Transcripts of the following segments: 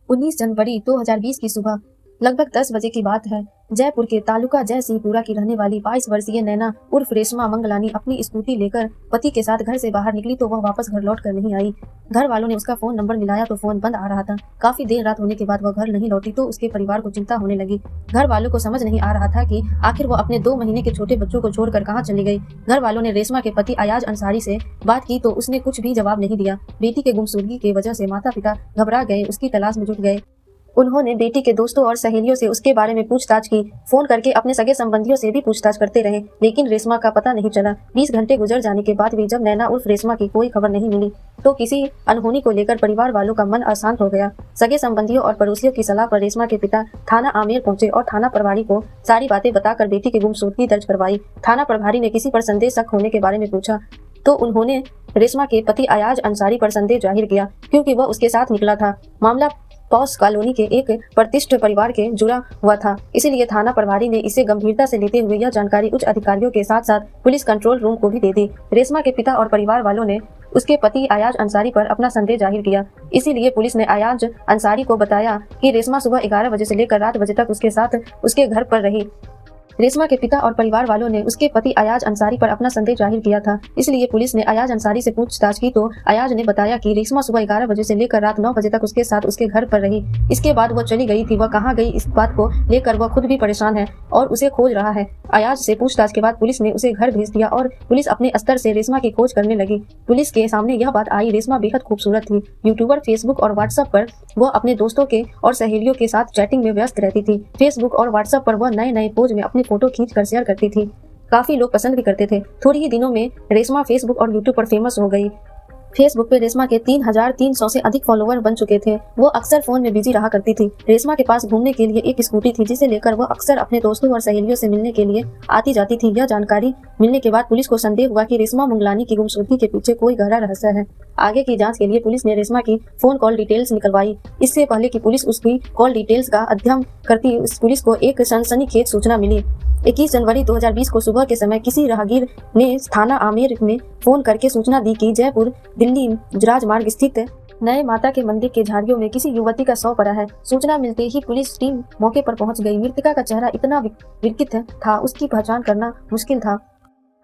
19 जनवरी 2020 की सुबह लगभग 10 बजे की बात है। जयपुर के तालुका जयसिंहपुरा की रहने वाली 22 वर्षीय नैना उर्फ रेशमा मंगलानी अपनी स्कूटी लेकर पति के साथ घर से बाहर निकली तो वह वापस घर लौट कर नहीं आई। घर वालों ने उसका फोन नंबर मिलाया तो फोन बंद आ रहा था। काफी देर रात होने के बाद वह घर नहीं लौटी तो उसके परिवार को चिंता होने लगी। घर वालों को समझ नहीं आ रहा था कि आखिर वह अपने 2 महीने के छोटे बच्चों को छोड़कर कहाँ चली गई। घर वालों ने रेशमा के पति अयाज अंसारी से बात की तो उसने कुछ भी जवाब नहीं दिया। बेटी के गुमशुदगी की वजह से माता पिता घबरा गए, उसकी तलाश में जुट गए। उन्होंने बेटी के दोस्तों और सहेलियों से उसके बारे में पूछताछ की। फोन करके अपने सगे संबंधियों से भी पूछताछ करते रहे, लेकिन रेशमा का पता नहीं चला। 20 घंटे गुजर जाने के बाद भी जब नैना उर्फ रेशमा की कोई खबर नहीं मिली तो किसी अनहोनी को लेकर परिवार वालों का मन अशांत हो गया। सगे संबंधियों और पड़ोसियों की सलाह पर रेशमा के पिता थाना आमेर पहुंचे और थाना प्रभारी को सारी बातें बताकर बेटी की गुमशुदगी दर्ज करवाई। थाना प्रभारी ने किसी पर संदेह शक होने के बारे में पूछा तो उन्होंने रेशमा के पति अयाज अंसारी पर संदेह जाहिर किया, क्योंकि वह उसके साथ निकला था। मामला पॉस कॉलोनी के एक प्रतिष्ठित परिवार के जुड़ा हुआ था, इसीलिए थाना प्रभारी ने इसे गंभीरता से लेते हुए यह जानकारी उच्च अधिकारियों के साथ साथ पुलिस कंट्रोल रूम को भी दे दी। रेशमा के पिता और परिवार वालों ने उसके पति अयाज अंसारी पर अपना संदेह जाहिर किया, इसीलिए पुलिस ने अयाज अंसारी को बताया कि रेशमा सुबह 11 बजे से लेकर रात बजे तक उसके साथ उसके घर पर रही। रेशमा के पिता और परिवार वालों ने उसके पति अयाज अंसारी पर अपना संदेह जाहिर किया था, इसलिए पुलिस ने अयाज अंसारी से पूछताछ की तो अयाज ने बताया कि रेशमा सुबह 11 बजे से लेकर रात 9 बजे तक उसके साथ उसके घर पर रही। इसके बाद वह चली गई थी। वह कहाँ गई, इस बात को लेकर वह खुद भी परेशान है और उसे खोज रहा है। अयाज से पूछताछ के बाद पुलिस ने उसे घर भेज दिया और पुलिस अपने स्तर से रेशमा की खोज करने लगी। पुलिस के सामने यह बात आई, रेशमा बेहद खूबसूरत थी। यूट्यूबर, फेसबुक और व्हाट्सएप पर वह अपने दोस्तों के और सहेलियों के साथ चैटिंग में व्यस्त रहती थी। फेसबुक और व्हाट्सएप पर वह नए नए पोज में अपनी फोटो खींच कर शेयर करती थी। काफी लोग पसंद भी करते थे। थोड़ी ही दिनों में रेशमा फेसबुक और यूट्यूब पर फेमस हो गई। फेसबुक पे रेशमा के 3300 से अधिक फॉलोवर बन चुके थे। वो अक्सर फोन में बिजी रहा करती थी। रेशमा के पास घूमने के लिए एक स्कूटी थी, जिसे लेकर वह अक्सर अपने दोस्तों और सहेलियों से मिलने के लिए आती जाती थी। यह जानकारी मिलने के बाद पुलिस को संदेह हुआ कि रेशमा मंगलानी की गुमशुदगी के पीछे कोई गहरा रहस्य है। आगे की जांच के लिए पुलिस ने रेशमा की फोन कॉल डिटेल्स निकलवाई। इससे पहले कि पुलिस उसकी कॉल डिटेल्स का अध्ययन करती, पुलिस को एक सनसनीखेज सूचना मिली। 21 जनवरी 2020 को सुबह के समय किसी राहगीर ने थाना आमेर में फोन करके सूचना दी कि जयपुर दिल्ली राजमार्ग स्थित नए माता के मंदिर के झाड़ियों में किसी युवती का शव पड़ा है। सूचना मिलते ही पुलिस टीम मौके पर पहुंच गई। मृतका का चेहरा इतना विकृत था, उसकी पहचान करना मुश्किल था।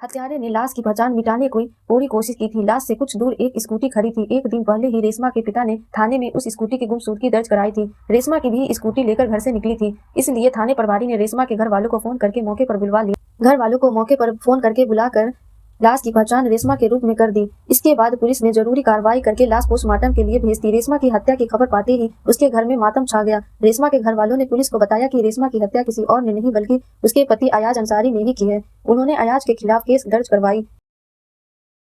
हत्यारे ने लाश की पहचान मिटाने की पूरी कोशिश की थी। लाश से कुछ दूर एक स्कूटी खड़ी थी। एक दिन पहले ही रेशमा के पिता ने थाने में उस स्कूटी की गुमशुदगी दर्ज कराई थी। रेशमा की भी स्कूटी लेकर घर से निकली थी, इसलिए थाने प्रभारी ने रेशमा के घर वालों को फोन करके मौके पर बुलवा लिया। घर वालों को मौके पर फोन करके बुलाकर लाश की पहचान रेशमा के रूप में कर दी। इसके बाद पुलिस ने जरूरी कार्रवाई करके लाश पोस्टमार्टम के लिए भेज दी। रेशमा की हत्या की खबर पाते ही उसके घर में मातम छा गया। रेशमा के घर वालों ने पुलिस को बताया कि रेशमा की हत्या किसी और ने नहीं बल्कि उसके पति अयाज अंसारी ने ही की है। उन्होंने अयाज के खिलाफ केस दर्ज करवाई।